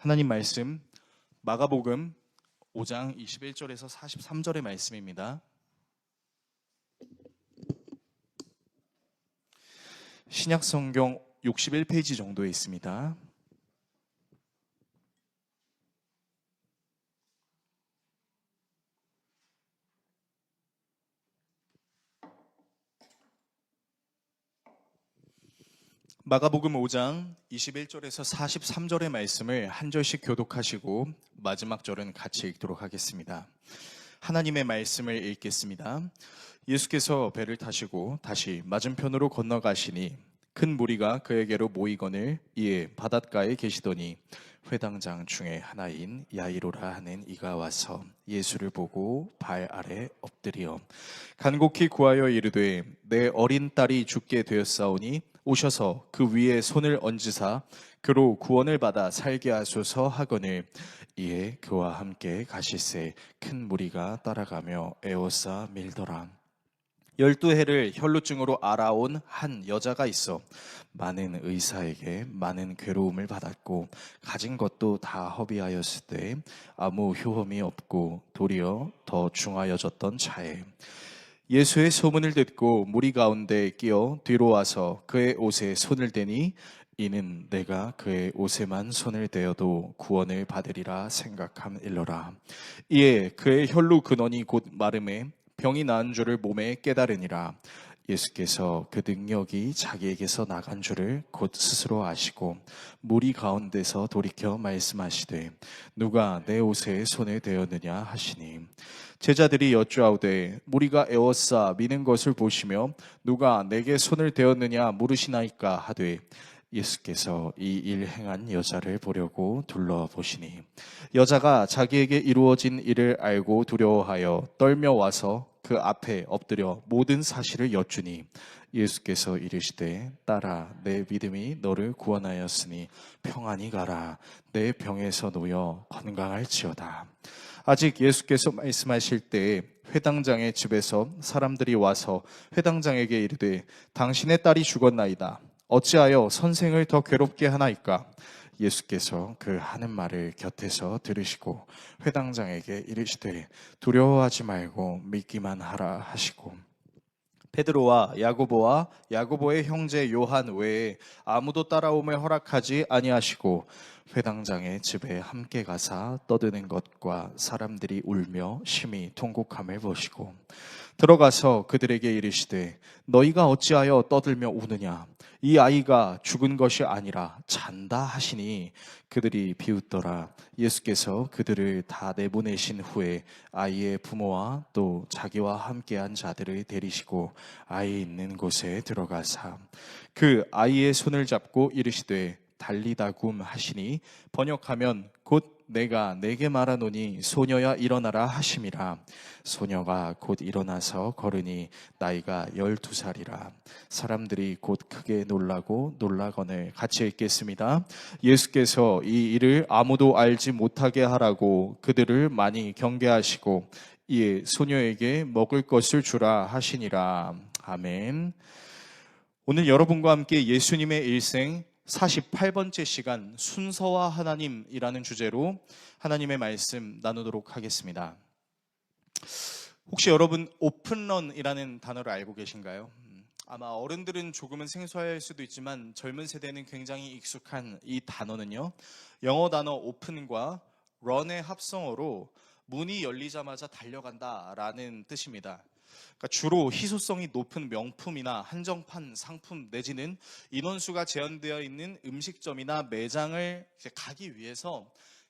하나님 말씀 마가복음 5장 21절에서 43절의 말씀입니다. 신약성경 61페이지 정도에 있습니다. 마가복음 5장 21절에서 43절의 말씀을 한 절씩 교독하시고 마지막 절은 같이 읽도록 하겠습니다. 하나님의 말씀을 읽겠습니다. 예수께서 배를 타시고 다시 맞은편으로 건너가시니 큰 무리가 그에게로 모이거늘 이에 바닷가에 계시더니 회당장 중에 하나인 야이로라 하는 이가 와서 예수를 보고 발 아래 엎드려 간곡히 구하여 이르되 내 어린 딸이 죽게 되었사오니 오셔서 그 위에 손을 얹으사 그로 구원을 받아 살게 하소서 하거늘 이에 그와 함께 가실새 큰 무리가 따라가며 에워싸 밀더라. 12해를 혈루증으로 앓아온 한 여자가 있어 많은 의사에게 많은 괴로움을 받았고 가진 것도 다 허비하였을 때 아무 효험이 없고 도리어 더 중하여졌던 차에 예수의 소문을 듣고 무리 가운데 끼어 뒤로 와서 그의 옷에 손을 대니 이는 내가 그의 옷에만 손을 대어도 구원을 받으리라 생각함일러라. 이에 그의 혈루 근원이 곧 마름에 병이 나은 줄을 몸에 깨달으니라. 예수께서 그 능력이 자기에게서 나간 줄을 곧 스스로 아시고 무리 가운데서 돌이켜 말씀하시되 누가 내 옷에 손을 대었느냐 하시니 제자들이 여쭈아오되 무리가 에워싸 미는 것을 보시며 누가 내게 손을 대었느냐 물으시나이까 하되 예수께서 이 일 행한 여자를 보려고 둘러보시니 여자가 자기에게 이루어진 일을 알고 두려워하여 떨며 와서 그 앞에 엎드려 모든 사실을 여쭈니 예수께서 이르시되 딸아 내 믿음이 너를 구원하였으니 평안히 가라 내 병에서 놓여 건강할지어다. 아직 예수께서 말씀하실 때에 회당장의 집에서 사람들이 와서 회당장에게 이르되 당신의 딸이 죽었나이다. 어찌하여 선생을 더 괴롭게 하나이까? 예수께서 그 하는 말을 곁에서 들으시고 회당장에게 이르시되 두려워하지 말고 믿기만 하라 하시고 베드로와 야고보와 야고보의 형제 요한 외에 아무도 따라옴을 허락하지 아니하시고 회당장의 집에 함께 가사 떠드는 것과 사람들이 울며 심히 통곡함을 보시고 들어가서 그들에게 이르시되 너희가 어찌하여 떠들며 우느냐? 이 아이가 죽은 것이 아니라 잔다 하시니 그들이 비웃더라. 예수께서 그들을 다 내보내신 후에 아이의 부모와 또 자기와 함께한 자들을 데리시고 아이 있는 곳에 들어가사 그 아이의 손을 잡고 이르시되 달리다굼 하시니 번역하면 곧 내가 내게 말하노니 소녀야 일어나라 하심이라. 소녀가 곧 일어나서 걸으니 나이가 12살이라. 사람들이 곧 크게 놀라고 놀라거늘. 같이 읽겠습니다. 예수께서 이 일을 아무도 알지 못하게 하라고 그들을 많이 경계하시고 이에 소녀에게 먹을 것을 주라 하시니라. 아멘. 오늘 여러분과 함께 예수님의 일생 48번째 시간 순서와 하나님이라는 주제로 하나님의 말씀 나누도록 하겠습니다. 혹시 여러분 오픈런이라는 단어를 알고 계신가요? 아마 어른들은 조금은 생소할 수도 있지만 젊은 세대는 굉장히 익숙한 이 단어는요, 영어 단어 오픈과 런의 합성어로 문이 열리자마자 달려간다라는 뜻입니다. 그러니까 주로 희소성이 높은 명품이나 한정판 상품 내지는 인원수가 제한되어 있는 음식점이나 매장을 가기 위해서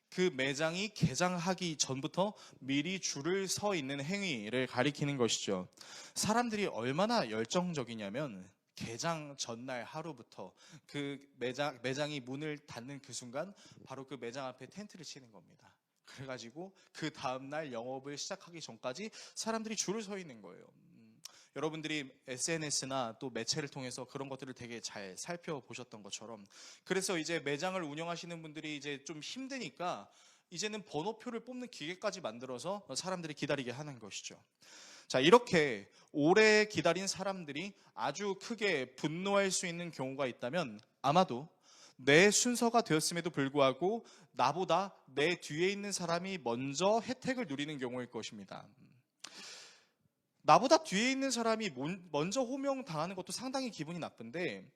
그 매장이 개장하기 전부터 미리 줄을 서 있는 행위를 가리키는 것이죠. 사람들이 얼마나 열정적이냐면 개장 전날 하루부터 그 매장이 문을 닫는 그 순간 바로 그 매장 앞에 텐트를 치는 겁니다. 그래가지고 그 다음날 영업을 시작하기 전까지 사람들이 줄을 서 있는 거예요. 여러분들이 SNS나 또 매체를 통해서 그런 것들을 되게 잘 살펴보셨던 것처럼, 그래서 이제 매장을 운영하시는 분들이 이제 좀 힘드니까 이제는 번호표를 뽑는 기계까지 만들어서 사람들이 기다리게 하는 것이죠. 자, 이렇게 오래 기다린 사람들이 아주 크게 분노할 수 있는 경우가 있다면 아마도 내 순서가 되었음에도 불구하고 나보다 내 뒤에 있는 사람이 먼저 혜택을 누리는 경우일 것입니다. 나보다 뒤에 있는 사람이 먼저 호명당하는 것도 상당히 기분이 나쁜데,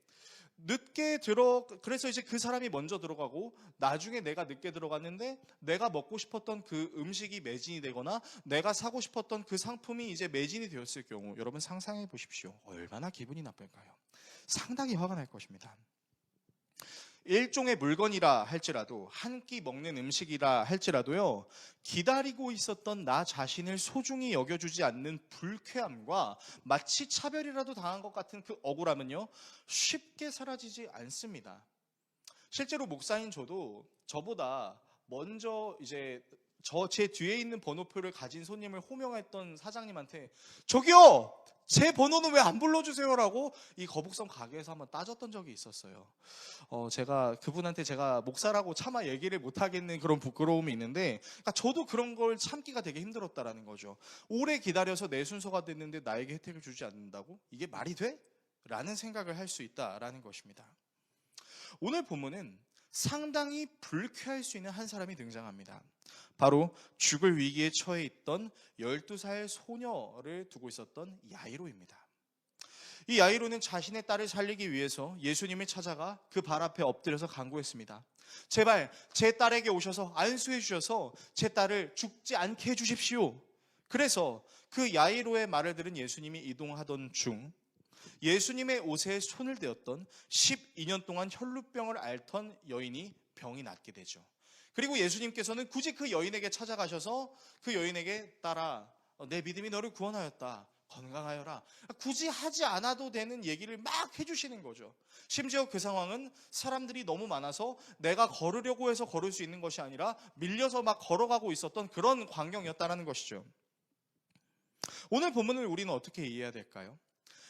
그래서 이제 그 사람이 먼저 들어가고 나중에 내가 늦게 들어갔는데 내가 먹고 싶었던 그 음식이 매진이 되거나 내가 사고 싶었던 그 상품이 이제 매진이 되었을 경우, 여러분 상상해 보십시오. 얼마나 기분이 나쁠까요? 상당히 화가 날 것입니다. 일종의 물건이라 할지라도, 한 끼 먹는 음식이라 할지라도요, 기다리고 있었던 나 자신을 소중히 여겨주지 않는 불쾌함과 마치 차별이라도 당한 것 같은 그 억울함은요, 쉽게 사라지지 않습니다. 실제로 목사인 저도 저보다 먼저 이제 제 뒤에 있는 번호표를 가진 손님을 호명했던 사장님한테 저기요! 제 번호는 왜 안 불러주세요라고 이 거북선 가게에서 한번 따졌던 적이 있었어요. 제가 그분한테 제가 목사라고 차마 얘기를 못 하겠는 그런 부끄러움이 있는데, 그러니까 저도 그런 걸 참기가 되게 힘들었다라는 거죠. 오래 기다려서 내 순서가 됐는데 나에게 혜택을 주지 않는다고? 이게 말이 돼? 라는 생각을 할 수 있다라는 것입니다. 오늘 본문은 상당히 불쾌할 수 있는 한 사람이 등장합니다. 바로 죽을 위기에 처해 있던 12살 소녀를 두고 있었던 야이로입니다. 이 야이로는 자신의 딸을 살리기 위해서 예수님을 찾아가 그 발 앞에 엎드려서 간구했습니다. 제발 제 딸에게 오셔서 안수해 주셔서 제 딸을 죽지 않게 해주십시오. 그래서 그 야이로의 말을 들은 예수님이 이동하던 중 예수님의 옷에 손을 대었던 12년 동안 혈루병을 앓던 여인이 병이 낫게 되죠. 그리고 예수님께서는 굳이 그 여인에게 찾아가셔서 그 여인에게 딸아, 내 믿음이 너를 구원하였다. 건강하여라. 굳이 하지 않아도 되는 얘기를 막 해주시는 거죠. 심지어 그 상황은 사람들이 너무 많아서 내가 걸으려고 해서 걸을 수 있는 것이 아니라 밀려서 막 걸어가고 있었던 그런 광경이었다는 것이죠. 오늘 본문을 우리는 어떻게 이해해야 될까요?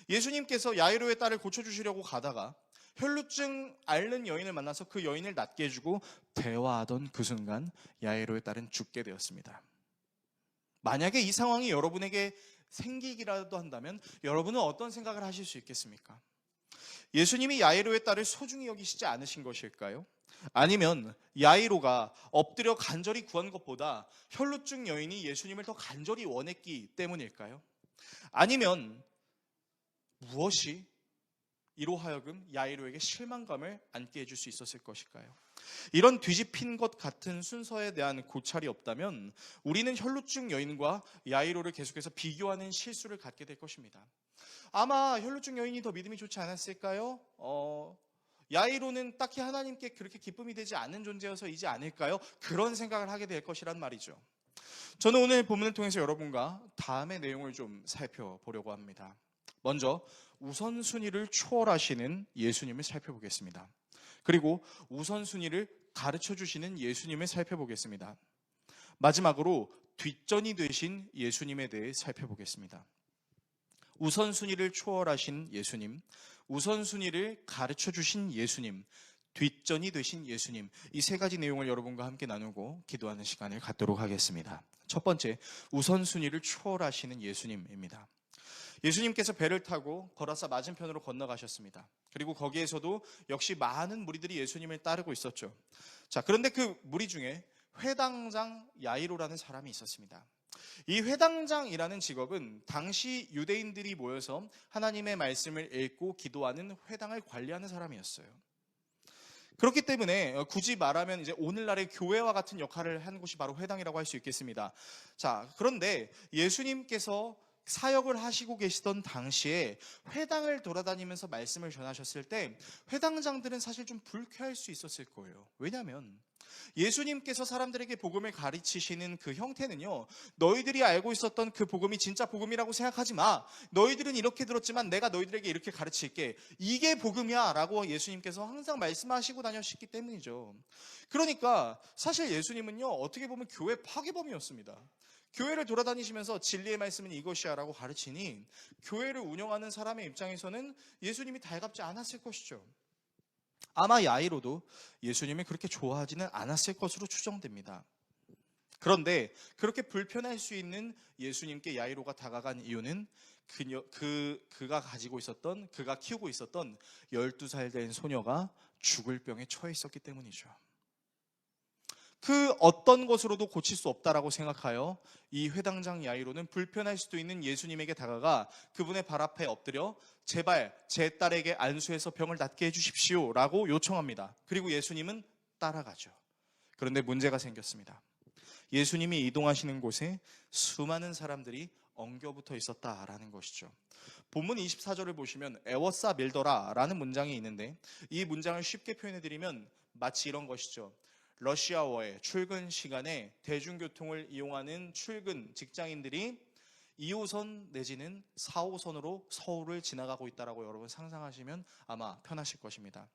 예수님께서 야이로의 딸을 고쳐주시려고 가다가 혈루증 앓는 여인을 만나서 그 여인을 낫게 해주고 대화하던 그 순간 야이로의 딸은 죽게 되었습니다. 만약에 이 상황이 여러분에게 생기기라도 한다면 여러분은 어떤 생각을 하실 수 있겠습니까? 예수님이 야이로의 딸을 소중히 여기시지 않으신 것일까요? 아니면 야이로가 엎드려 간절히 구한 것보다 혈루증 여인이 예수님을 더 간절히 원했기 때문일까요? 아니면 무엇이 이로 하여금 야이로에게 실망감을 안게 해줄 수 있었을 것일까요? 이런 뒤집힌 것 같은 순서에 대한 고찰이 없다면 우리는 혈루증 여인과 야이로를 계속해서 비교하는 실수를 갖게 될 것입니다. 아마 혈루증 여인이 더 믿음이 좋지 않았을까요? 야이로는 딱히 하나님께 그렇게 기쁨이 되지 않는 존재여서이지 않을까요? 그런 생각을 하게 될 것이란 말이죠. 저는 오늘 본문을 통해서 여러분과 다음의 내용을 좀 살펴보려고 합니다. 먼저 우선순위를 초월하시는 예수님을 살펴보겠습니다. 그리고 우선순위를 가르쳐주시는 예수님을 살펴보겠습니다. 마지막으로 뒷전이 되신 예수님에 대해 살펴보겠습니다. 우선순위를 초월하신 예수님, 우선순위를 가르쳐주신 예수님, 뒷전이 되신 예수님, 이 세 가지 내용을 여러분과 함께 나누고 기도하는 시간을 갖도록 하겠습니다. 첫 번째, 우선순위를 초월하시는 예수님입니다. 예수님께서 배를 타고 거라사 맞은편으로 건너가셨습니다. 그리고 거기에서도 역시 많은 무리들이 예수님을 따르고 있었죠. 자, 그런데 그 무리 중에 회당장 야이로라는 사람이 있었습니다. 이 회당장이라는 직업은 당시 유대인들이 모여서 하나님의 말씀을 읽고 기도하는 회당을 관리하는 사람이었어요. 그렇기 때문에 굳이 말하면 이제 오늘날의 교회와 같은 역할을 한 곳이 바로 회당이라고 할 수 있겠습니다. 자, 그런데 예수님께서 사역을 하시고 계시던 당시에 회당을 돌아다니면서 말씀을 전하셨을 때 회당장들은 사실 좀 불쾌할 수 있었을 거예요. 왜냐하면 예수님께서 사람들에게 복음을 가르치시는 그 형태는요, 너희들이 알고 있었던 그 복음이 진짜 복음이라고 생각하지 마. 너희들은 이렇게 들었지만 내가 너희들에게 이렇게 가르칠게. 이게 복음이야 라고 예수님께서 항상 말씀하시고 다녔기 때문이죠. 그러니까 사실 예수님은요, 어떻게 보면 교회 파괴범이었습니다. 교회를 돌아다니시면서 진리의 말씀은 이것이야 라고 가르치니 교회를 운영하는 사람의 입장에서는 예수님이 달갑지 않았을 것이죠. 아마 야이로도 예수님을 그렇게 좋아하지는 않았을 것으로 추정됩니다. 그런데 그렇게 불편할 수 있는 예수님께 야이로가 다가간 이유는 그가 키우고 있었던 12살 된 소녀가 죽을 병에 처해 있었기 때문이죠. 그 어떤 것으로도 고칠 수 없다라고 생각하여 이 회당장 야이로는 불편할 수도 있는 예수님에게 다가가 그분의 발 앞에 엎드려 제발 제 딸에게 안수해서 병을 낫게 해주십시오 라고 요청합니다. 그리고 예수님은 따라가죠. 그런데 문제가 생겼습니다. 예수님이 이동하시는 곳에 수많은 사람들이 엉겨붙어 있었다라는 것이죠. 본문 24절을 보시면 에워싸 밀더라 라는 문장이 있는데, 이 문장을 쉽게 표현해드리면 마치 이런 것이죠. 러시아워의 출근 시간에 대중교통을 이용하는 출근 직장인들이 2호선 내지는 4호선으로 서울을 지나가고 있다라고 여러분 상상하시면 아마 편하실 것입니다.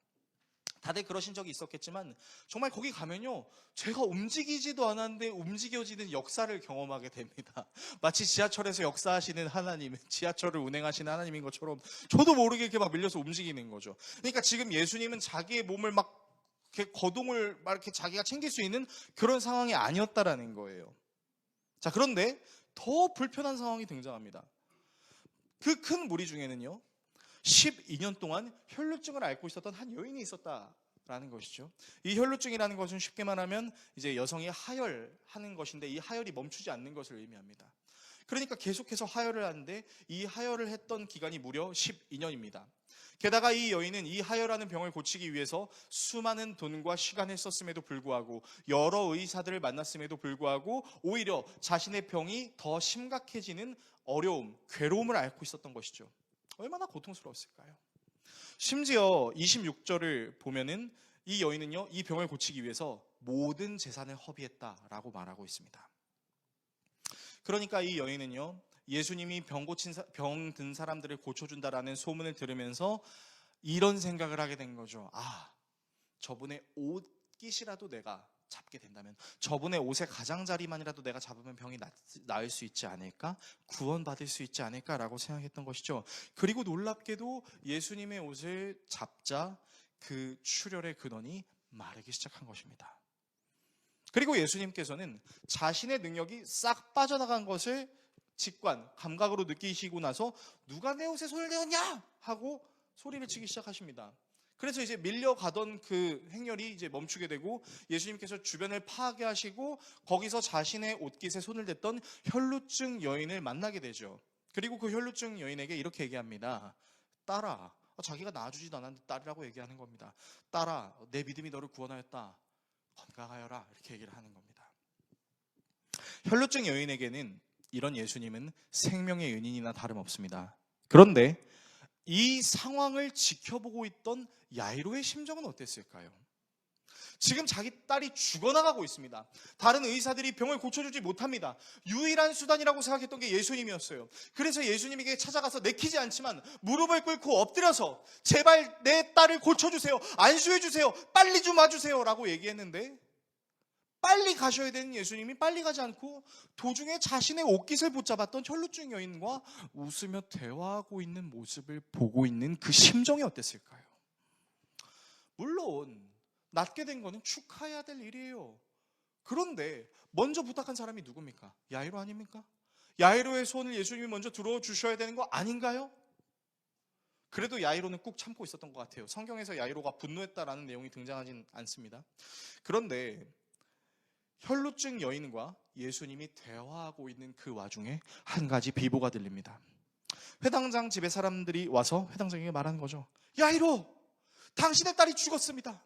다들 그러신 적이 있었겠지만 정말 거기 가면요, 제가 움직이지도 않았는데 움직여지는 역사를 경험하게 됩니다. 마치 지하철에서 역사하시는 하나님, 지하철을 운행하시는 하나님인 것처럼 저도 모르게 이렇게 막 밀려서 움직이는 거죠. 그러니까 지금 예수님은 자기의 몸을 막 이렇게 거동을 막 이렇게 자기가 챙길 수 있는 그런 상황이 아니었다라는 거예요. 자, 그런데 더 불편한 상황이 등장합니다. 그 큰 무리 중에는요, 12년 동안 혈루증을 앓고 있었던 한 여인이 있었다라는 것이죠. 이 혈루증이라는 것은 쉽게 말하면 이제 여성이 하혈하는 것인데, 이 하혈이 멈추지 않는 것을 의미합니다. 그러니까 계속해서 하혈을 하는데 이 하혈을 했던 기간이 무려 12년입니다. 게다가 이 여인은 이 하혈하는 병을 고치기 위해서 수많은 돈과 시간을 썼음에도 불구하고, 여러 의사들을 만났음에도 불구하고 오히려 자신의 병이 더 심각해지는 어려움, 괴로움을 앓고 있었던 것이죠. 얼마나 고통스러웠을까요? 심지어 26절을 보면은 이 여인은요, 이 병을 고치기 위해서 모든 재산을 허비했다라고 말하고 있습니다. 그러니까 이 여인은요, 예수님이 병든 사람들을 고쳐준다라는 소문을 들으면서 이런 생각을 하게 된 거죠. 아, 저분의 옷깃이라도 내가 잡게 된다면, 저분의 옷의 가장자리만이라도 내가 잡으면 병이 나을 수 있지 않을까? 구원받을 수 있지 않을까라고 생각했던 것이죠. 그리고 놀랍게도 예수님의 옷을 잡자 그 출혈의 근원이 마르기 시작한 것입니다. 그리고 예수님께서는 자신의 능력이 싹 빠져나간 것을 감각으로 느끼시고 나서 누가 내 옷에 손을 대었냐? 하고 소리를 치기 시작하십니다. 그래서 이제 밀려가던 그 행렬이 이제 멈추게 되고, 예수님께서 주변을 파악하시고 거기서 자신의 옷깃에 손을 댔던 혈루증 여인을 만나게 되죠. 그리고 그 혈루증 여인에게 이렇게 얘기합니다. 딸아, 자기가 낳아주지도 않았는데 딸이라고 얘기하는 겁니다. 딸아, 내 믿음이 너를 구원하였다. 건강하여라. 이렇게 얘기를 하는 겁니다. 혈루증 여인에게는 이런 예수님은 생명의 은인이나 다름없습니다. 그런데 이 상황을 지켜보고 있던 야이로의 심정은 어땠을까요? 지금 자기 딸이 죽어나가고 있습니다. 다른 의사들이 병을 고쳐주지 못합니다. 유일한 수단이라고 생각했던 게 예수님이었어요. 그래서 예수님에게 찾아가서 내키지 않지만 무릎을 꿇고 엎드려서 제발 내 딸을 고쳐주세요, 안수해주세요, 빨리 좀 와주세요 라고 얘기했는데, 빨리 가셔야 되는 예수님이 빨리 가지 않고 도중에 자신의 옷깃을 붙잡았던 혈루증 여인과 웃으며 대화하고 있는 모습을 보고 있는 그 심정이 어땠을까요? 물론 낫게 된 거는 축하해야 될 일이에요. 그런데 먼저 부탁한 사람이 누굽니까? 야이로 아닙니까? 야이로의 손을 예수님이 먼저 들어주셔야 되는 거 아닌가요? 그래도 야이로는 꾹 참고 있었던 것 같아요. 성경에서 야이로가 분노했다라는 내용이 등장하진 않습니다. 그런데 혈루증 여인과 예수님이 대화하고 있는 그 와중에 한 가지 비보가 들립니다. 회당장 집에 사람들이 와서 회당장에게 말하는 거죠. 야이로, 당신의 딸이 죽었습니다.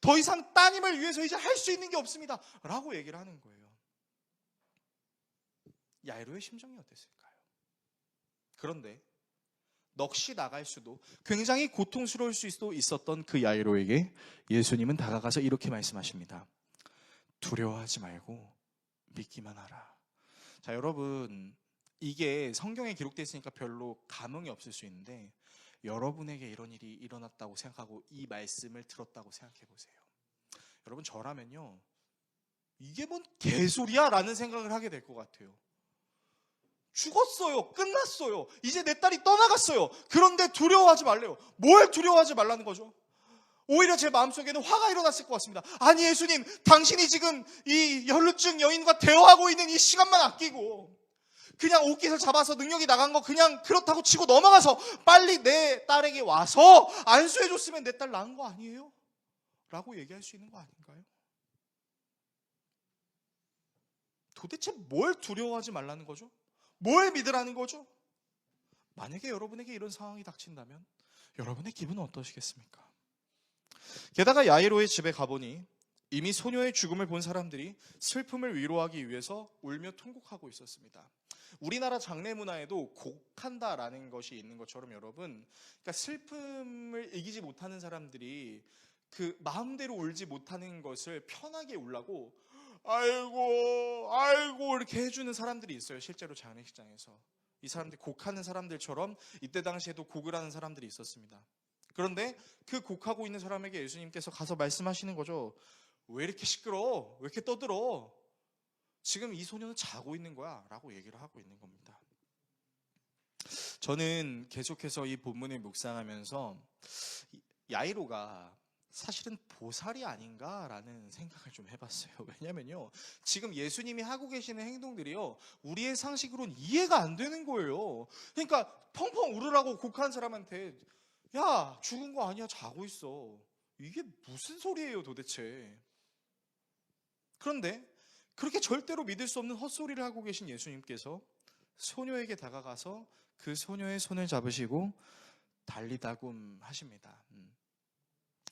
더 이상 따님을 위해서 이제 할 수 있는 게 없습니다 라고 얘기를 하는 거예요. 야이로의 심정이 어땠을까요? 그런데 넋이 나갈 수도, 굉장히 고통스러울 수도 있었던 그 야이로에게 예수님은 다가가서 이렇게 말씀하십니다. 두려워하지 말고 믿기만 하라. 자, 여러분, 이게 성경에 기록되어 있으니까 별로 감흥이 없을 수 있는데, 여러분에게 이런 일이 일어났다고 생각하고 이 말씀을 들었다고 생각해 보세요. 여러분, 저라면요, 이게 뭔 개소리야 라는 생각을 하게 될 것 같아요. 죽었어요. 끝났어요. 이제 내 딸이 떠나갔어요. 그런데 두려워하지 말래요. 뭘 두려워하지 말라는 거죠? 오히려 제 마음속에는 화가 일어났을 것 같습니다. 아니 예수님, 당신이 지금 이 혈루증 여인과 대화하고 있는 이 시간만 아끼고 그냥 옷깃을 잡아서 능력이 나간 거 그냥 그렇다고 치고 넘어가서 빨리 내 딸에게 와서 안수해줬으면 내 딸 낳은 거 아니에요? 라고 얘기할 수 있는 거 아닌가요? 도대체 뭘 두려워하지 말라는 거죠? 뭘 믿으라는 거죠? 만약에 여러분에게 이런 상황이 닥친다면 여러분의 기분은 어떠시겠습니까? 게다가 야이로의 집에 가보니 이미 소녀의 죽음을 본 사람들이 슬픔을 위로하기 위해서 울며 통곡하고 있었습니다. 우리나라 장례 문화에도 곡한다라는 것이 있는 것처럼 여러분, 그러니까 슬픔을 이기지 못하는 사람들이 그 마음대로 울지 못하는 것을 편하게 울라고 아이고 아이고 이렇게 해주는 사람들이 있어요. 실제로 장례식장에서 이 사람들이 곡하는 사람들처럼 이때 당시에도 곡을 하는 사람들이 있었습니다. 그런데 그 곡하고 있는 사람에게 예수님께서 가서 말씀하시는 거죠. 왜 이렇게 시끄러워? 왜 이렇게 떠들어? 지금 이 소녀는 자고 있는 거야 라고 얘기를 하고 있는 겁니다. 저는 계속해서 이 본문을 묵상하면서 야이로가 사실은 보살이 아닌가라는 생각을 좀 해봤어요. 왜냐면요, 지금 예수님이 하고 계시는 행동들이요, 우리의 상식으로는 이해가 안 되는 거예요. 그러니까 펑펑 울으라고 곡한 사람한테 야, 죽은 거 아니야, 자고 있어. 이게 무슨 소리예요 도대체. 그런데 그렇게 절대로 믿을 수 없는 헛소리를 하고 계신 예수님께서 소녀에게 다가가서 그 소녀의 손을 잡으시고 달리다굼 하십니다.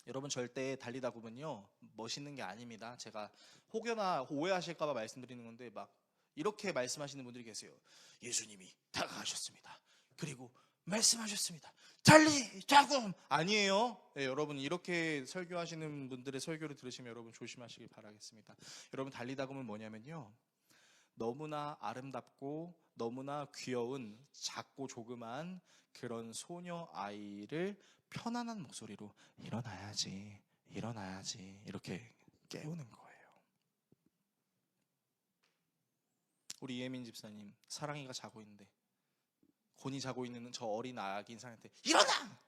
여러분, 절대 달리다굼은요 멋있는 게 아닙니다. 제가 혹여나 오해하실까봐 말씀드리는 건데, 막 이렇게 말씀하시는 분들이 계세요. 예수님이 다가가셨습니다. 그리고 말씀하셨습니다. 달리다굼! 아니에요. 네, 여러분, 이렇게 설교하시는 분들의 설교를 들으시면 여러분 조심하시길 바라겠습니다. 여러분, 달리다굼은 뭐냐면요, 너무나 아름답고 너무나 귀여운 작고 조그만 그런 소녀 아이를 편안한 목소리로 일어나야지 일어나야지 이렇게 깨우는 거예요. 우리 이혜민 집사님, 사랑이가 자고 있는데, 곤이 자고 있는 저 어린 아기 인상한테 일어나!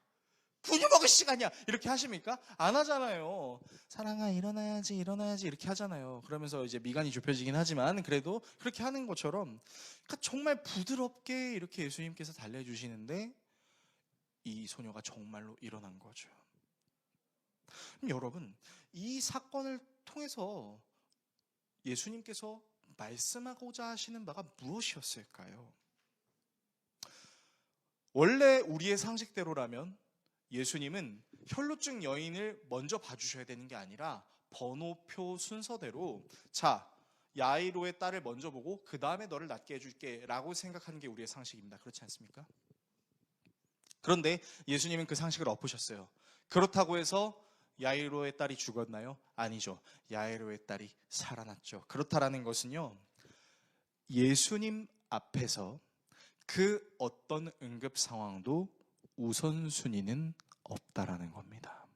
분유 먹을 시간이야! 이렇게 하십니까? 안 하잖아요. 사랑아 일어나야지 일어나야지 이렇게 하잖아요. 그러면서 이제 미간이 좁혀지긴 하지만 그래도 그렇게 하는 것처럼, 그러니까 정말 부드럽게 이렇게 예수님께서 달래주시는데 이 소녀가 정말로 일어난 거죠. 그럼 여러분, 이 사건을 통해서 예수님께서 말씀하고자 하시는 바가 무엇이었을까요? 원래 우리의 상식대로라면 예수님은 혈루증 여인을 먼저 봐주셔야 되는 게 아니라 번호표 순서대로, 자, 야이로의 딸을 먼저 보고 그 다음에 너를 낫게 해줄게 라고 생각하는 게 우리의 상식입니다. 그렇지 않습니까? 그런데 예수님은 그 상식을 엎으셨어요. 그렇다고 해서 야이로의 딸이 죽었나요? 아니죠. 야이로의 딸이 살아났죠. 그렇다라는 것은요, 예수님 앞에서 그 어떤 응급 상황도 우선순위는 없다라는 겁니다.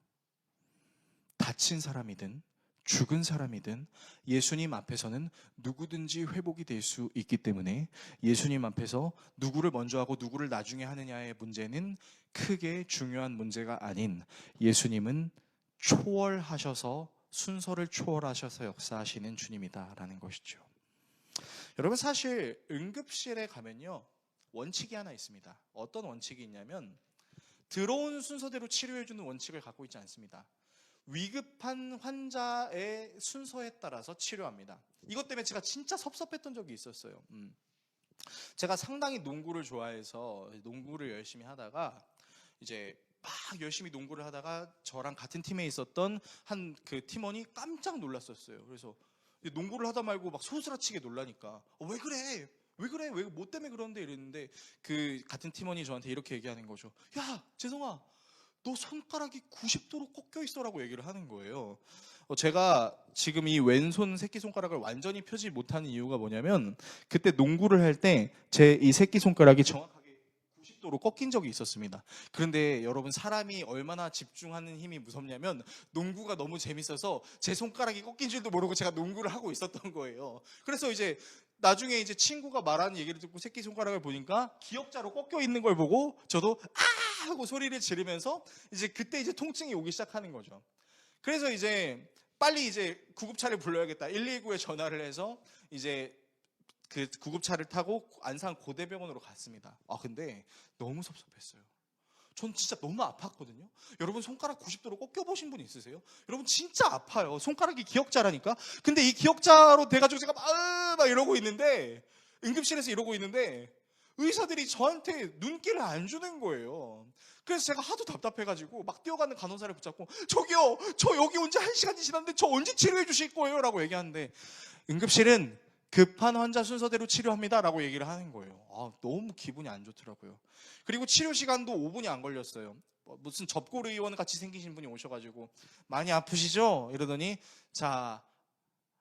다친 사람이든 죽은 사람이든 예수님 앞에서는 누구든지 회복이 될 수 있기 때문에 예수님 앞에서 누구를 먼저 하고 누구를 나중에 하느냐의 문제는 크게 중요한 문제가 아닌, 예수님은 초월하셔서, 순서를 초월하셔서 역사하시는 주님이다라는 것이죠. 여러분, 사실 응급실에 가면요 원칙이 하나 있습니다. 어떤 원칙이 있냐면, 들어온 순서대로 치료해주는 원칙을 갖고 있지 않습니다. 위급한 환자의 순서에 따라서 치료합니다. 이것 때문에 제가 진짜 섭섭했던 적이 있었어요. 제가 상당히 농구를 좋아해서 농구를 열심히 하다가, 이제 막 열심히 농구를 하다가 저랑 같은 팀에 있었던 한 그 팀원이 깜짝 놀랐었어요. 그래서 농구를 하다 말고 막 소스라치게 놀라니까 왜 그래? 왜 그래? 왜 뭐 때문에 그러는데? 이랬는데 그 같은 팀원이 저한테 이렇게 얘기하는 거죠. 야, 재성아, 너 손가락이 90도로 꺾여 있어라고 얘기를 하는 거예요. 제가 지금 이 왼손 새끼손가락을 완전히 펴지 못하는 이유가 뭐냐면, 그때 농구를 할 때 제 이 새끼손가락이 정확하게 90도로 꺾인 적이 있었습니다. 그런데 여러분, 사람이 얼마나 집중하는 힘이 무섭냐면, 농구가 너무 재밌어서 제 손가락이 꺾인 줄도 모르고 제가 농구를 하고 있었던 거예요. 그래서 이제 나중에 이제 친구가 말하는 얘기를 듣고 새끼손가락을 보니까 기역자로 꺾여 있는 걸 보고 저도 아! 하고 소리를 지르면서 이제 그때 이제 통증이 오기 시작하는 거죠. 그래서 이제 빨리 이제 구급차를 불러야겠다. 119에 전화를 해서 이제 그 구급차를 타고 안산 고대병원으로 갔습니다. 근데 너무 섭섭했어요. 전 진짜 너무 아팠거든요. 여러분 손가락 90도로 꺾여보신 분 있으세요? 여러분 진짜 아파요. 손가락이 기역자라니까. 근데 이 기역자로 돼가지고 제가 막 이러고 있는데, 응급실에서 이러고 있는데 의사들이 저한테 눈길을 안 주는 거예요. 그래서 제가 하도 답답해가지고 막 뛰어가는 간호사를 붙잡고, 저기요, 저 여기 온 지 1시간이 지났는데 저 언제 치료해 주실 거예요? 라고 얘기하는데, 응급실은 급한 환자 순서대로 치료합니다 라고 얘기를 하는 거예요. 너무 기분이 안 좋더라고요. 그리고 치료 시간도 5분이 안 걸렸어요. 무슨 접골 의원 같이 생기신 분이 오셔가지고, 많이 아프시죠? 이러더니, 자,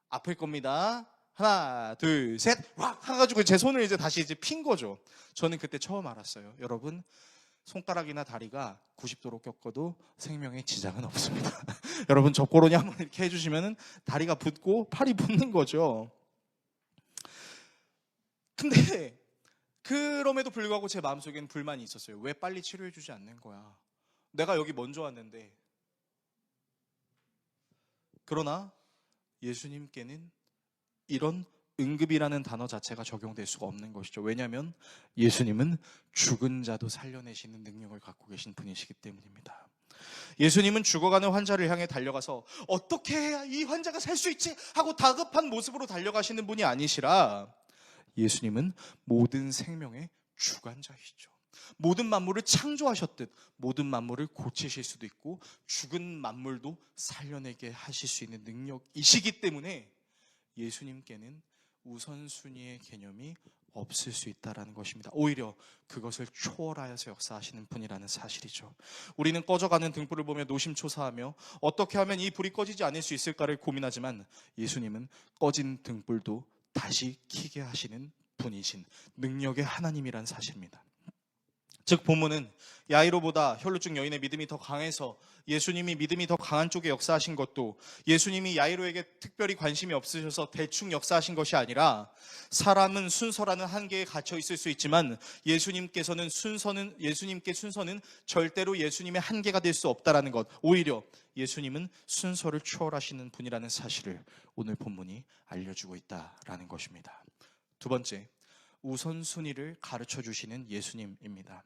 아플 겁니다. 하나, 둘, 셋, 왁! 해가지고 제 손을 이제 다시 핀 거죠. 저는 그때 처음 알았어요. 여러분, 손가락이나 다리가 90도로 꺾어도 생명에 지장은 없습니다. 여러분, 접고로니 한번 이렇게 해주시면은 다리가 붓고 팔이 붓는 거죠. 근데 그럼에도 불구하고 제 마음속에는 불만이 있었어요. 왜 빨리 치료해주지 않는 거야? 내가 여기 먼저 왔는데. 그러나 예수님께는 이런 응급이라는 단어 자체가 적용될 수가 없는 것이죠. 왜냐하면 예수님은 죽은 자도 살려내시는 능력을 갖고 계신 분이시기 때문입니다. 예수님은 죽어가는 환자를 향해 달려가서 어떻게 해야 이 환자가 살 수 있지? 하고 다급한 모습으로 달려가시는 분이 아니시라, 예수님은 모든 생명의 주관자이시죠. 모든 만물을 창조하셨듯 모든 만물을 고치실 수도 있고 죽은 만물도 살려내게 하실 수 있는 능력이시기 때문에 예수님께는 우선순위의 개념이 없을 수 있다는 것입니다. 오히려 그것을 초월하여서 역사하시는 분이라는 사실이죠. 우리는 꺼져가는 등불을 보며 노심초사하며 어떻게 하면 이 불이 꺼지지 않을 수 있을까를 고민하지만, 예수님은 꺼진 등불도 다시 켜게 하시는 분이신 능력의 하나님이란 사실입니다. 즉 본문은 야이로보다 혈루증 여인의 믿음이 더 강해서 예수님이 믿음이 더 강한 쪽에 역사하신 것도, 예수님이 야이로에게 특별히 관심이 없으셔서 대충 역사하신 것이 아니라, 사람은 순서라는 한계에 갇혀 있을 수 있지만 예수님께 순서는 절대로 예수님의 한계가 될 수 없다라는 것, 오히려 예수님은 순서를 초월하시는 분이라는 사실을 오늘 본문이 알려주고 있다라는 것입니다. 두 번째, 우선순위를 가르쳐 주시는 예수님입니다.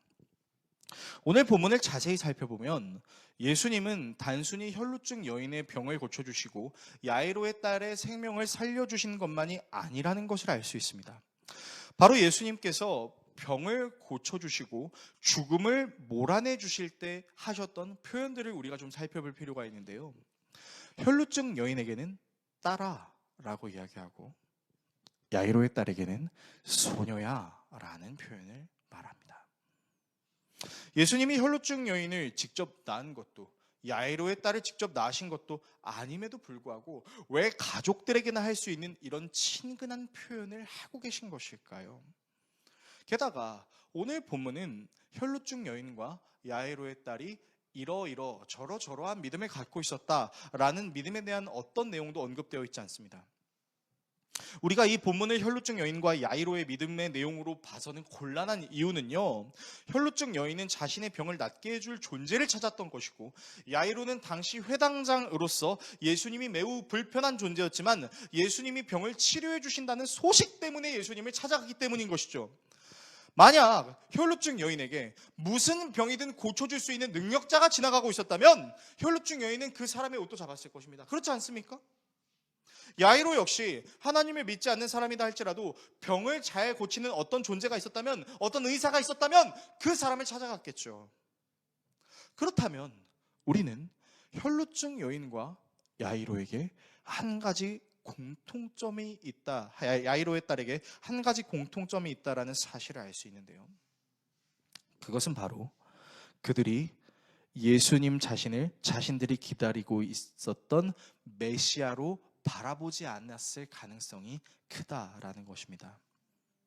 오늘 본문을 자세히 살펴보면 예수님은 단순히 혈루증 여인의 병을 고쳐주시고 야이로의 딸의 생명을 살려주신 것만이 아니라는 것을 알 수 있습니다. 바로 예수님께서 병을 고쳐주시고 죽음을 몰아내 주실 때 하셨던 표현들을 우리가 좀 살펴볼 필요가 있는데요. 혈루증 여인에게는 딸아 라고 이야기하고, 야이로의 딸에게는 소녀야 라는 표현을 말합니다. 예수님이 혈루증 여인을 직접 낳은 것도, 야이로의 딸을 직접 낳으신 것도 아님에도 불구하고 왜 가족들에게나 할 수 있는 이런 친근한 표현을 하고 계신 것일까요? 게다가 오늘 본문은 혈루증 여인과 야이로의 딸이 이러이러 저러저러한 믿음을 갖고 있었다라는 믿음에 대한 어떤 내용도 언급되어 있지 않습니다. 우리가 이 본문을 혈루증 여인과 야이로의 믿음의 내용으로 봐서는 곤란한 이유는요, 혈루증 여인은 자신의 병을 낫게 해줄 존재를 찾았던 것이고, 야이로는 당시 회당장으로서 예수님이 매우 불편한 존재였지만 예수님이 병을 치료해 주신다는 소식 때문에 예수님을 찾아가기 때문인 것이죠. 만약 혈루증 여인에게 무슨 병이든 고쳐줄 수 있는 능력자가 지나가고 있었다면 혈루증 여인은 그 사람의 옷도 잡았을 것입니다. 그렇지 않습니까? 야이로 역시 하나님을 믿지 않는 사람이다 할지라도 병을 잘 고치는 어떤 존재가 있었다면, 어떤 의사가 있었다면 그 사람을 찾아갔겠죠. 그렇다면 우리는 혈루증 여인과 야이로에게 한 가지 공통점이 있다, 야이로의 딸에게 한 가지 공통점이 있다라는 사실을 알 수 있는데요. 그것은 바로 그들이 예수님 자신들이 기다리고 있었던 메시아로 바라보지 않았을 가능성이 크다라는 것입니다.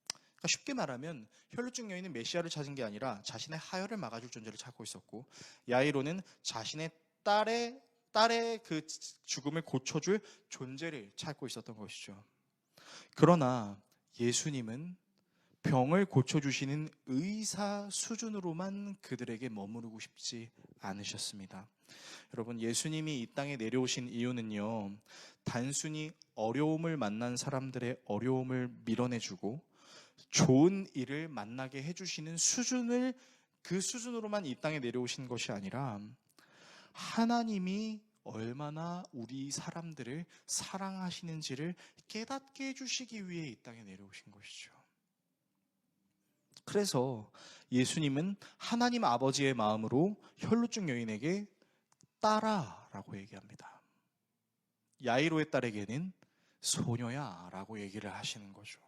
그러니까 쉽게 말하면 혈루증 여인은 메시아를 찾은 게 아니라 자신의 하혈을 막아줄 존재를 찾고 있었고, 야이로는 자신의 딸의 그 죽음을 고쳐줄 존재를 찾고 있었던 것이죠. 그러나 예수님은 병을 고쳐주시는 의사 수준으로만 그들에게 머무르고 싶지 않으셨습니다. 여러분, 예수님이 이 땅에 내려오신 이유는요, 단순히 어려움을 만난 사람들의 어려움을 밀어내주고 좋은 일을 만나게 해주시는 그 수준으로만 이 땅에 내려오신 것이 아니라 하나님이 얼마나 우리 사람들을 사랑하시는지를 깨닫게 해주시기 위해 이 땅에 내려오신 것이죠. 그래서 예수님은 하나님 아버지의 마음으로 혈루증 여인에게 딸아 라고 얘기합니다. 야이로의 딸에게는 소녀야 라고 얘기를 하시는 거죠.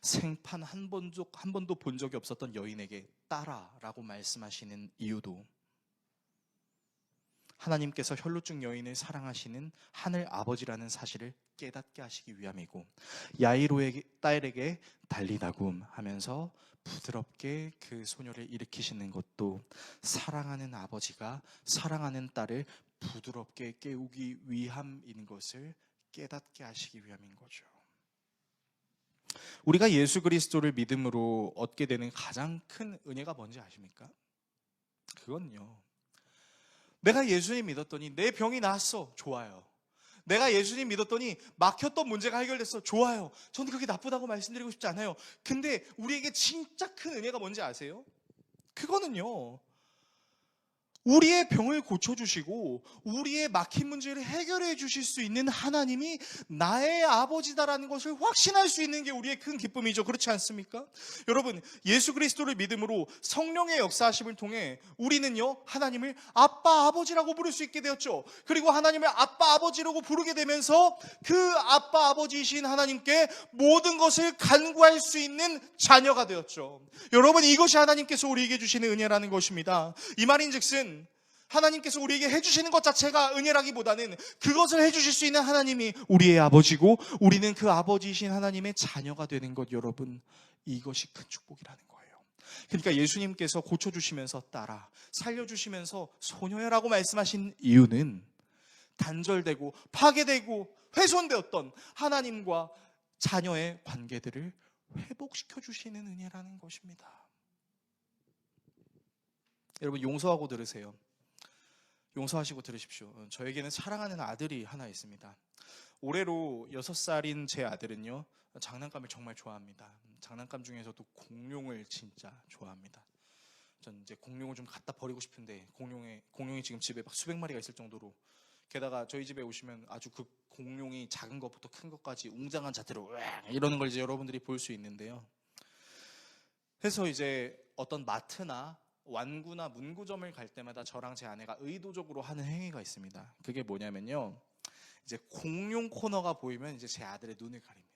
생판 한 번도 본 적이 없었던 여인에게 딸아 라고 말씀하시는 이유도 하나님께서 혈루증 여인을 사랑하시는 하늘 아버지라는 사실을 깨닫게 하시기 위함이고, 야이로의 딸에게 달리다굼 하면서 부드럽게 그 소녀를 일으키시는 것도 사랑하는 아버지가 사랑하는 딸을 부드럽게 깨우기 위함인 것을 깨닫게 하시기 위함인 거죠. 우리가 예수 그리스도를 믿음으로 얻게 되는 가장 큰 은혜가 뭔지 아십니까? 그건요, 내가 예수님 믿었더니 내 병이 나았어. 좋아요. 내가 예수님 믿었더니 막혔던 문제가 해결됐어. 좋아요. 저는 그게 나쁘다고 말씀드리고 싶지 않아요. 근데 우리에게 진짜 큰 은혜가 뭔지 아세요? 그거는요, 우리의 병을 고쳐주시고 우리의 막힌 문제를 해결해 주실 수 있는 하나님이 나의 아버지다라는 것을 확신할 수 있는 게 우리의 큰 기쁨이죠. 그렇지 않습니까? 여러분, 예수 그리스도를 믿음으로 성령의 역사하심을 통해 우리는요, 하나님을 아빠 아버지라고 부를 수 있게 되었죠. 그리고 하나님을 아빠 아버지라고 부르게 되면서 그 아빠 아버지이신 하나님께 모든 것을 간구할 수 있는 자녀가 되었죠. 여러분, 이것이 하나님께서 우리에게 주시는 은혜라는 것입니다. 이 말인즉슨 하나님께서 우리에게 해주시는 것 자체가 은혜라기보다는 그것을 해주실 수 있는 하나님이 우리의 아버지고 우리는 그 아버지이신 하나님의 자녀가 되는 것, 여러분, 이것이 큰 축복이라는 거예요. 그러니까 예수님께서 고쳐주시면서 딸아, 살려주시면서 소녀야라고 말씀하신 이유는 단절되고 파괴되고 훼손되었던 하나님과 자녀의 관계들을 회복시켜 주시는 은혜라는 것입니다. 여러분, 용서하고 들으세요. 용서하시고 들으십시오. 저에게는 사랑하는 아들이 하나 있습니다. 올해로 6살인 제 아들은요, 장난감을 정말 좋아합니다. 장난감 중에서도 공룡을 진짜 좋아합니다. 전 이제 공룡을 좀 갖다 버리고 싶은데 공룡이 지금 집에 막 수백 마리가 있을 정도로, 게다가 저희 집에 오시면 아주 그 공룡이 작은 것부터 큰 것까지 웅장한 자태로 이러는 걸 이제 여러분들이 볼 수 있는데요. 그래서 이제 어떤 마트나 완구나 문구점을 갈 때마다 저랑 제 아내가 의도적으로 하는 행위가 있습니다. 그게 뭐냐면요, 이제 공룡 코너가 보이면 이제 제 아들의 눈을 가립니다.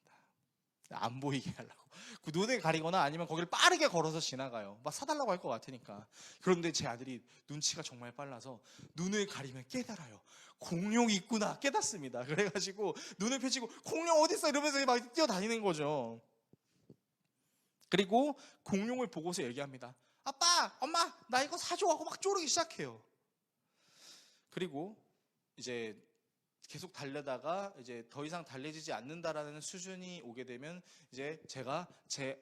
안 보이게 하려고. 그 눈을 가리거나 아니면 거기를 빠르게 걸어서 지나가요. 막 사달라고 할 것 같으니까. 그런데 제 아들이 눈치가 정말 빨라서 눈을 가리면 깨달아요. 공룡이 있구나 깨닫습니다. 그래가지고 눈을 펼치고 공룡 어딨어 이러면서 막 뛰어다니는 거죠. 그리고 공룡을 보고서 얘기합니다. 아빠, 엄마, 나 이거 사줘 하고 막 쪼르기 시작해요. 그리고 이제 계속 달려다가 이제 더 이상 달래지지 않는다라는 수준이 오게 되면 이제 제가 제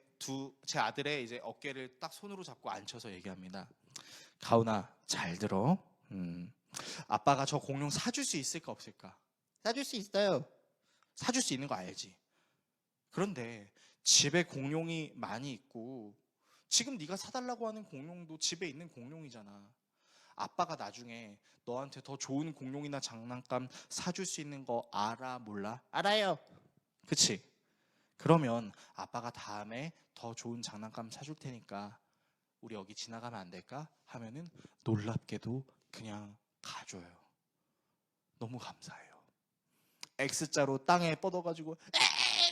아들의 이제 어깨를 딱 손으로 잡고 앉혀서 얘기합니다. 가훈아, 잘 들어. 아빠가 저 공룡 사줄 수 있을까 없을까? 사줄 수 있어요. 사줄 수 있는 거 알지? 그런데 집에 공룡이 많이 있고 지금 네가 사달라고 하는 공룡도 집에 있는 공룡이잖아. 아빠가 나중에 너한테 더 좋은 공룡이나 장난감 사줄 수 있는 거 알아 몰라? 알아요. 그치? 그러면 아빠가 다음에 더 좋은 장난감 사줄 테니까 우리 여기 지나가면 안 될까? 하면은 놀랍게도 그냥 가줘요. 너무 감사해요. X자로 땅에 뻗어가지고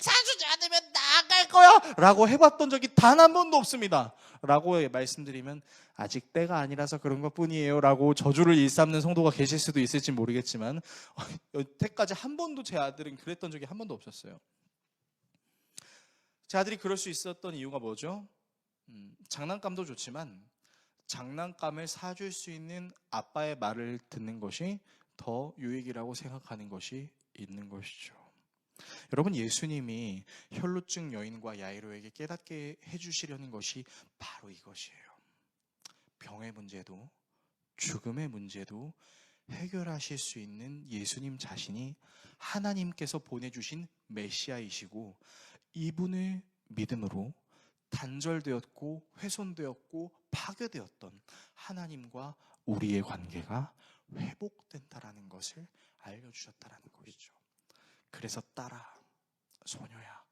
사주지 않으면 나갈 거야 라고 해봤던 적이 단 한 번도 없습니다 라고 말씀드리면 아직 때가 아니라서 그런 것 뿐이에요 라고 저주를 일삼는 성도가 계실 수도 있을지 모르겠지만 여태까지 한 번도 제 아들은 그랬던 적이 한 번도 없었어요. 제 아들이 그럴 수 있었던 이유가 뭐죠? 장난감도 좋지만 장난감을 사줄 수 있는 아빠의 말을 듣는 것이 더 유익이라고 생각하는 것이 있는 것이죠. 여러분, 예수님이 혈루증 여인과 야이로에게 깨닫게 해주시려는 것이 바로 이것이에요. 병의 문제도 죽음의 문제도 해결하실 수 있는 예수님 자신이 하나님께서 보내주신 메시아이시고, 이분을 믿음으로 단절되었고 훼손되었고 파괴되었던 하나님과 우리의 관계가 회복된다라는 것을 알려주셨다라는 것이죠. 그래서 딸아, 소녀야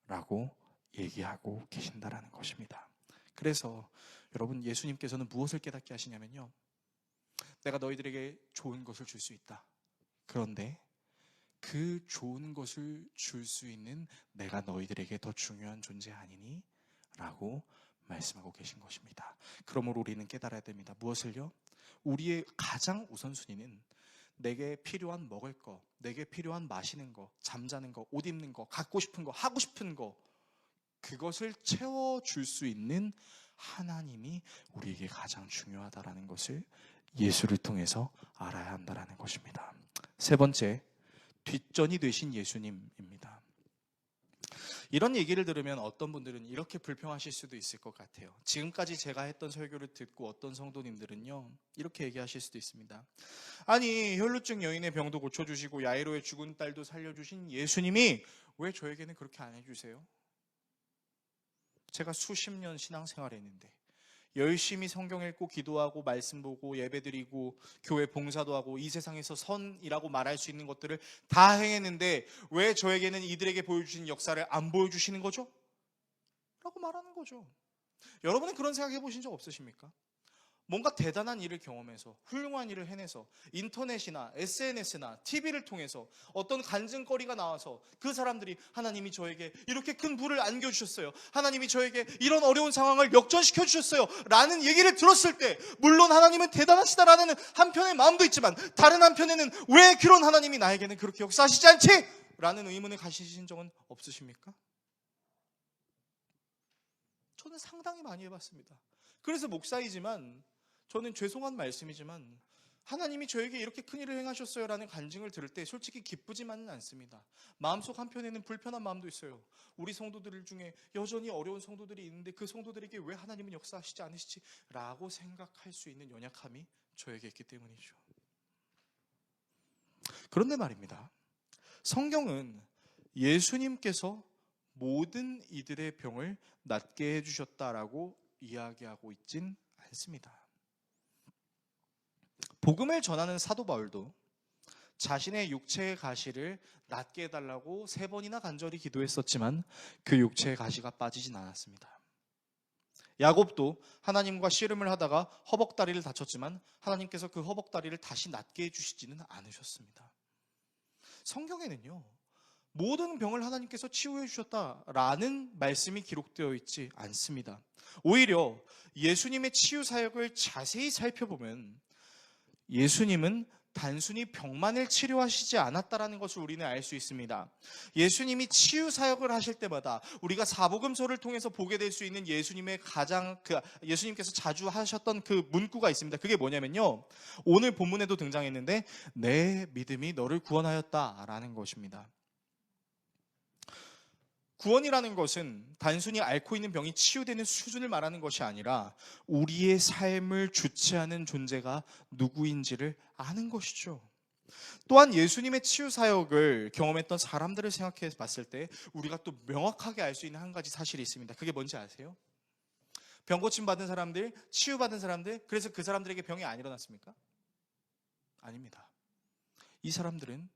라고 얘기하고 계신다라는 것입니다. 그래서 여러분, 예수님께서는 무엇을 깨닫게 하시냐면요, 내가 너희들에게 좋은 것을 줄 수 있다. 그런데 그 좋은 것을 줄 수 있는 내가 너희들에게 더 중요한 존재 아니니? 라고 말씀하고 계신 것입니다. 그러므로 우리는 깨달아야 됩니다. 무엇을요? 우리의 가장 우선순위는 내게 필요한 먹을 거, 내게 필요한 마시는 거, 잠자는 거, 옷 입는 거, 갖고 싶은 거, 하고 싶은 거, 그것을 채워줄 수 있는 하나님이 우리에게 가장 중요하다라는 것을 예수를 통해서 알아야 한다라는 것입니다. 세 번째, 뒷전이 되신 예수님입니다. 이런 얘기를 들으면 어떤 분들은 이렇게 불평하실 수도 있을 것 같아요. 지금까지 제가 했던 설교를 듣고 어떤 성도님들은요, 이렇게 얘기하실 수도 있습니다. 아니, 혈루증 여인의 병도 고쳐주시고 야이로의 죽은 딸도 살려주신 예수님이 왜 저에게는 그렇게 안 해주세요? 제가 수십 년 신앙생활을 했는데 열심히 성경 읽고 기도하고 말씀 보고 예배드리고 교회 봉사도 하고 이 세상에서 선이라고 말할 수 있는 것들을 다 행했는데 왜 저에게는 이들에게 보여주신 역사를 안 보여주시는 거죠? 라고 말하는 거죠. 여러분은 그런 생각 해보신 적 없으십니까? 뭔가 대단한 일을 경험해서 훌륭한 일을 해내서 인터넷이나 SNS나 TV를 통해서 어떤 간증거리가 나와서 그 사람들이 하나님이 저에게 이렇게 큰 불을 안겨주셨어요, 하나님이 저에게 이런 어려운 상황을 역전시켜 주셨어요 라는 얘기를 들었을 때, 물론 하나님은 대단하시다라는 한편의 마음도 있지만 다른 한편에는 왜 그런 하나님이 나에게는 그렇게 역사하시지 않지? 라는 의문을 가지신 적은 없으십니까? 저는 상당히 많이 해봤습니다. 그래서 목사이지만 저는 죄송한 말씀이지만 하나님이 저에게 이렇게 큰 일을 행하셨어요 라는 간증을 들을 때 솔직히 기쁘지만은 않습니다. 마음속 한편에는 불편한 마음도 있어요. 우리 성도들 중에 여전히 어려운 성도들이 있는데 그 성도들에게 왜 하나님은 역사하시지 않으시지? 라고 생각할 수 있는 연약함이 저에게 있기 때문이죠. 그런데 말입니다, 성경은 예수님께서 모든 이들의 병을 낫게 해주셨다라고 이야기하고 있진 않습니다. 복음을 전하는 사도 바울도 자신의 육체의 가시를 낫게 해달라고 3번이나 간절히 기도했었지만 그 육체의 가시가 빠지진 않았습니다. 야곱도 하나님과 씨름을 하다가 허벅다리를 다쳤지만 하나님께서 그 허벅다리를 다시 낫게 해주시지는 않으셨습니다. 성경에는요, 모든 병을 하나님께서 치유해 주셨다라는 말씀이 기록되어 있지 않습니다. 오히려 예수님의 치유 사역을 자세히 살펴보면 예수님은 단순히 병만을 치료하시지 않았다라는 것을 우리는 알 수 있습니다. 예수님이 치유 사역을 하실 때마다 우리가 사복음서를 통해서 보게 될 수 있는 예수님의 예수님께서 자주 하셨던 그 문구가 있습니다. 그게 뭐냐면요, 오늘 본문에도 등장했는데 내 믿음이 너를 구원하였다라는 것입니다. 구원이라는 것은 단순히 앓고 있는 병이 치유되는 수준을 말하는 것이 아니라 우리의 삶을 주체하는 존재가 누구인지를 아는 것이죠. 또한 예수님의 치유 사역을 경험했던 사람들을 생각해 봤을 때 우리가 또 명확하게 알 수 있는 한 가지 사실이 있습니다. 그게 뭔지 아세요? 병 고침 받은 사람들, 치유받은 사람들, 그래서 그 사람들에게 병이 안 일어났습니까? 아닙니다. 이 사람들은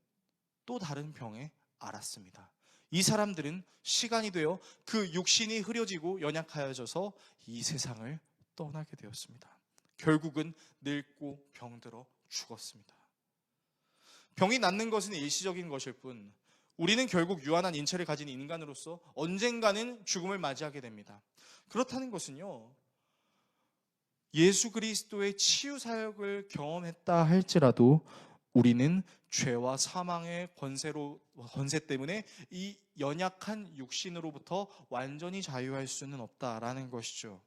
또 다른 병에 앓았습니다. 이 사람들은 시간이 되어 그 육신이 흐려지고 연약하여져서 이 세상을 떠나게 되었습니다. 결국은 늙고 병들어 죽었습니다. 병이 낫는 것은 일시적인 것일 뿐 우리는 결국 유한한 인체를 가진 인간으로서 언젠가는 죽음을 맞이하게 됩니다. 그렇다는 것은요, 예수 그리스도의 치유 사역을 경험했다 할지라도 우리는 죄와 사망의 권세 때문에 이 연약한 육신으로부터 완전히 자유할 수는 없다라는 것이죠.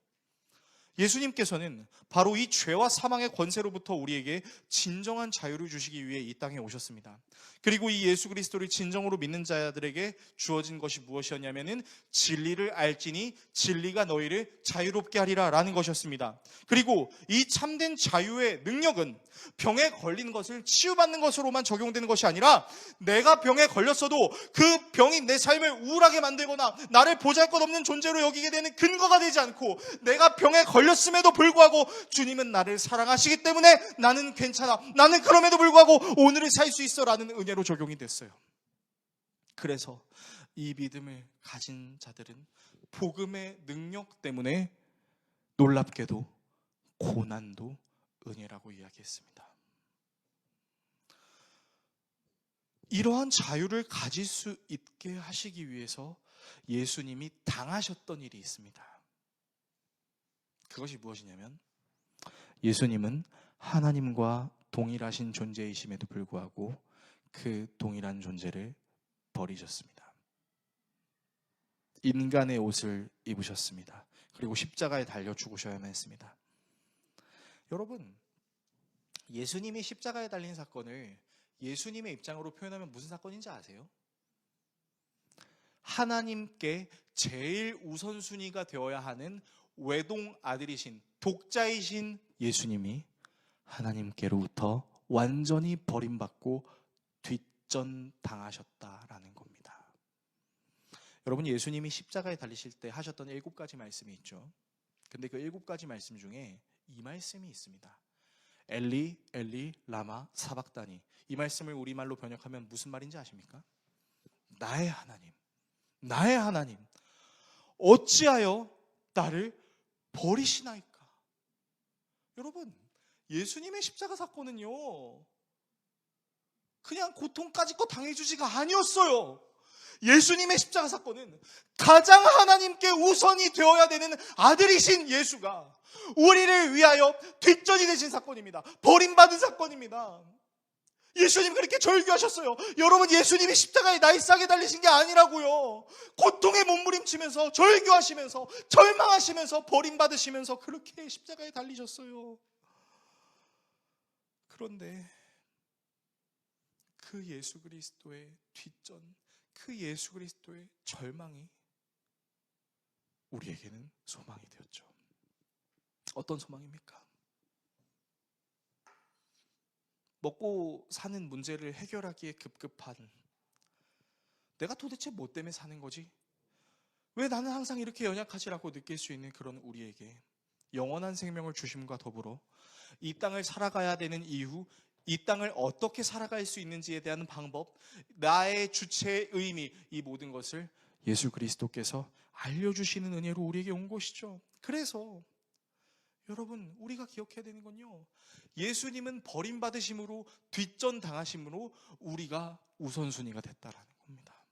예수님께서는 바로 이 죄와 사망의 권세로부터 우리에게 진정한 자유를 주시기 위해 이 땅에 오셨습니다. 그리고 이 예수 그리스도를 진정으로 믿는 자들에게 주어진 것이 무엇이었냐면은 진리를 알지니 진리가 너희를 자유롭게 하리라 라는 것이었습니다. 그리고 이 참된 자유의 능력은 병에 걸린 것을 치유받는 것으로만 적용되는 것이 아니라 내가 병에 걸렸어도 그 병이 내 삶을 우울하게 만들거나 나를 보잘것없는 존재로 여기게 되는 근거가 되지 않고, 내가 병에 걸렸음에도 불구하고 주님은 나를 사랑하시기 때문에 나는 괜찮아, 나는 그럼에도 불구하고 오늘을 살 수 있어 라는 은혜로 적용이 됐어요. 그래서 이 믿음을 가진 자들은 복음의 능력 때문에 놀랍게도 고난도 은혜라고 이야기했습니다. 이러한 자유를 가질 수 있게 하시기 위해서 예수님이 당하셨던 일이 있습니다. 그것이 무엇이냐면, 예수님은 하나님과 동일하신 존재이심에도 불구하고 그 동일한 존재를 버리셨습니다. 인간의 옷을 입으셨습니다. 그리고 십자가에 달려 죽으셔야만 했습니다. 여러분, 예수님이 십자가에 달린 사건을 예수님의 입장으로 표현하면 무슨 사건인지 아세요? 하나님께 제일 우선순위가 되어야 하는 외동 아들이신 독자이신 예수님이 하나님께로부터 완전히 버림받고 뒷전당하셨다라는 겁니다. 여러분, 예수님이 십자가에 달리실 때 하셨던 7가지 말씀이 있죠. 근데 그 7가지 말씀 중에 이 말씀이 있습니다. 엘리 엘리 라마 사박다니. 이 말씀을 우리말로 번역하면 무슨 말인지 아십니까? 나의 하나님, 나의 하나님, 어찌하여 나를 버리시나이까? 여러분, 예수님의 십자가 사건은요, 그냥 고통까지 거 당해주지가 아니었어요. 예수님의 십자가 사건은 가장 하나님께 우선이 되어야 되는 아들이신 예수가 우리를 위하여 뒷전이 되신 사건입니다. 버림받은 사건입니다. 예수님 그렇게 절규하셨어요. 여러분, 예수님이 십자가에 나이싸게 달리신 게 아니라고요. 고통에 몸부림치면서 절규하시면서 절망하시면서 버림받으시면서 그렇게 십자가에 달리셨어요. 그런데 그 예수 그리스도의 뒷전, 그 예수 그리스도의 절망이 우리에게는 소망이 되었죠. 어떤 소망입니까? 먹고 사는 문제를 해결하기에 급급한, 내가 도대체 뭐 때문에 사는 거지? 왜 나는 항상 이렇게 연약하지라고 느낄 수 있는 그런 우리에게 영원한 생명을 주심과 더불어 이 땅을 살아가야 되는 이유, 이 땅을 어떻게 살아갈 수 있는지에 대한 방법, 나의 주체의 의미, 이 모든 것을 예수 그리스도께서 알려주시는 은혜로 우리에게 온 것이죠. 그래서 여러분, 우리가 기억해야 되는 건요, 예수님은 버림받으심으로 뒷전 당하심으로 우리가 우선순위가 됐다라는 겁니다.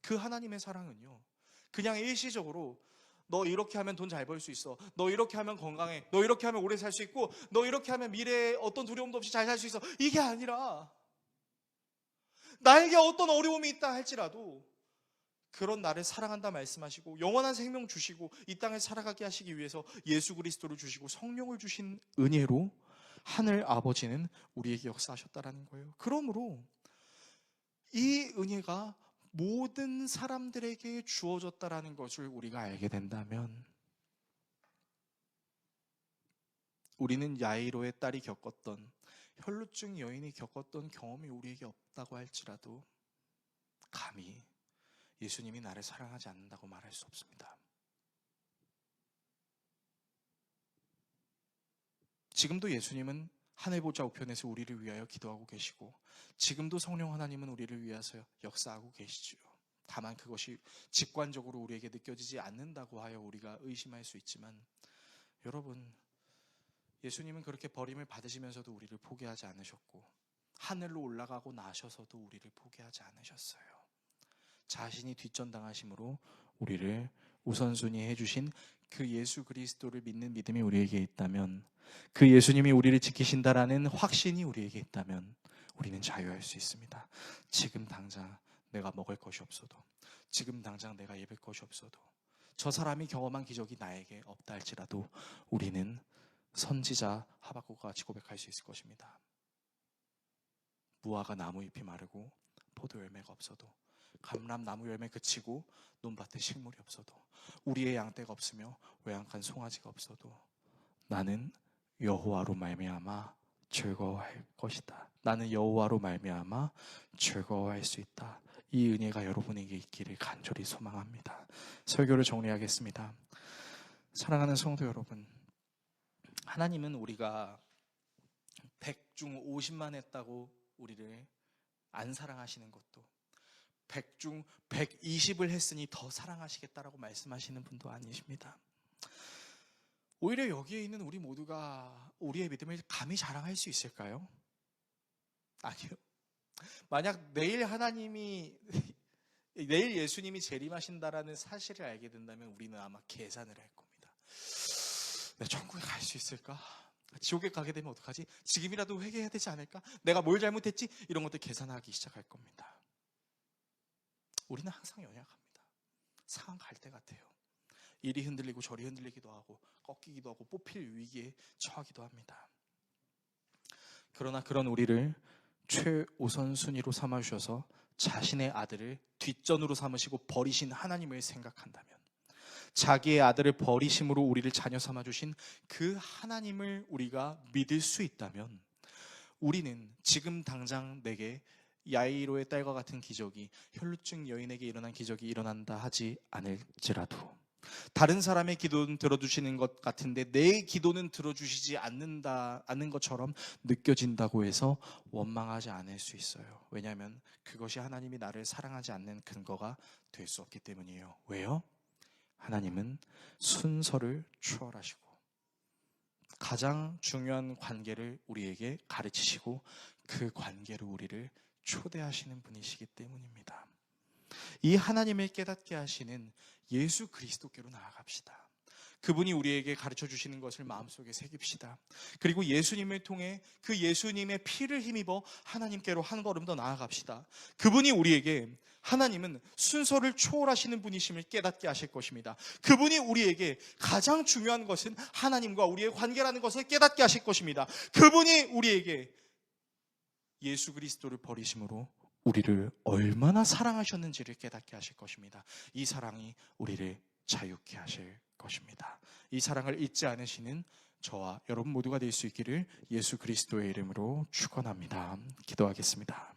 그 하나님의 사랑은요, 그냥 일시적으로 너 이렇게 하면 돈 잘 벌 수 있어, 너 이렇게 하면 건강해, 너 이렇게 하면 오래 살 수 있고, 너 이렇게 하면 미래에 어떤 두려움도 없이 잘 살 수 있어, 이게 아니라 나에게 어떤 어려움이 있다 할지라도 그런 나를 사랑한다 말씀하시고 영원한 생명 주시고 이 땅을 살아가게 하시기 위해서 예수 그리스도를 주시고 성령을 주신 은혜로 하늘 아버지는 우리에게 역사하셨다라는 거예요. 그러므로 이 은혜가 모든 사람들에게 주어졌다라는 것을 우리가 알게 된다면, 우리는 야이로의 딸이 겪었던, 혈루증 여인이 겪었던 경험이 우리에게 없다고 할지라도 감히 예수님이 나를 사랑하지 않는다고 말할 수 없습니다. 지금도 예수님은 하늘보좌 우편에서 우리를 위하여 기도하고 계시고, 지금도 성령 하나님은 우리를 위해서 역사하고 계시죠. 다만 그것이 직관적으로 우리에게 느껴지지 않는다고 하여 우리가 의심할 수 있지만, 여러분, 예수님은 그렇게 버림을 받으시면서도 우리를 포기하지 않으셨고, 하늘로 올라가고 나셔서도 우리를 포기하지 않으셨어요. 자신이 뒷전당하심으로 우리를 우선순위 해주신 그 예수 그리스도를 믿는 믿음이 우리에게 있다면, 그 예수님이 우리를 지키신다라는 확신이 우리에게 있다면 우리는 자유할 수 있습니다. 지금 당장 내가 먹을 것이 없어도, 지금 당장 내가 입을 것이 없어도, 저 사람이 경험한 기적이 나에게 없다 할지라도 우리는 선지자 하박국과 같이 고백할 수 있을 것입니다. 무화과 나무 잎이 마르고 포도 열매가 없어도, 감람나무 열매 그치고 논밭에 식물이 없어도, 우리의 양떼가 없으며 외양간 송아지가 없어도 나는 여호와로 말미암아 즐거워할 것이다. 나는 여호와로 말미암아 즐거워할 수 있다. 이 은혜가 여러분에게 있기를 간절히 소망합니다. 설교를 정리하겠습니다. 사랑하는 성도 여러분, 하나님은 우리가 100중 50만 했다고 우리를 안 사랑하시는 것도, 100중 120을 했으니 더 사랑하시겠다라고 말씀하시는 분도 아니십니다. 오히려 여기에 있는 우리 모두가 우리의 믿음을 감히 자랑할 수 있을까요? 아니요. 만약 내일 예수님이 재림하신다라는 사실을 알게 된다면 우리는 아마 계산을 할 겁니다. 내가 천국에 갈 수 있을까? 지옥에 가게 되면 어떡하지? 지금이라도 회개해야 되지 않을까? 내가 뭘 잘못했지? 이런 것들 계산하기 시작할 겁니다. 우리는 항상 연약합니다. 상한 갈대 같아요. 이리 흔들리고 저리 흔들리기도 하고 꺾이기도 하고 뽑힐 위기에 처하기도 합니다. 그러나 그런 우리를 최우선 순위로 삼아주셔서 자신의 아들을 뒷전으로 삼으시고 버리신 하나님을 생각한다면, 자기의 아들을 버리심으로 우리를 자녀 삼아주신 그 하나님을 우리가 믿을 수 있다면, 우리는 지금 당장 내게 야이로의 딸과 같은 기적이, 혈루증 여인에게 일어난 기적이 일어난다 하지 않을지라도, 다른 사람의 기도는 들어주시는 것 같은데 내 기도는 들어주시지 않는 것처럼 느껴진다고 해서 원망하지 않을 수 있어요. 왜냐하면 그것이 하나님이 나를 사랑하지 않는 근거가 될 수 없기 때문이에요. 왜요? 하나님은 순서를 초월하시고 가장 중요한 관계를 우리에게 가르치시고 그 관계로 우리를 초대하시는 분이시기 때문입니다. 이 하나님을 깨닫게 하시는 예수 그리스도께로 나아갑시다. 그분이 우리에게 가르쳐 주시는 것을 마음속에 새깁시다. 그리고 예수님을 통해 그 예수님의 피를 힘입어 하나님께로 한 걸음 더 나아갑시다. 그분이 우리에게, 하나님은 순서를 초월하시는 분이심을 깨닫게 하실 것입니다. 그분이 우리에게 가장 중요한 것은 하나님과 우리의 관계라는 것을 깨닫게 하실 것입니다. 그분이 우리에게 예수 그리스도를 버리심으로 우리를 얼마나 사랑하셨는지를 깨닫게 하실 것입니다. 이 사랑이 우리를 자유케 하실 것입니다. 이 사랑을 잊지 않으시는 저와 여러분 모두가 될 수 있기를 예수 그리스도의 이름으로 축원합니다. 기도하겠습니다.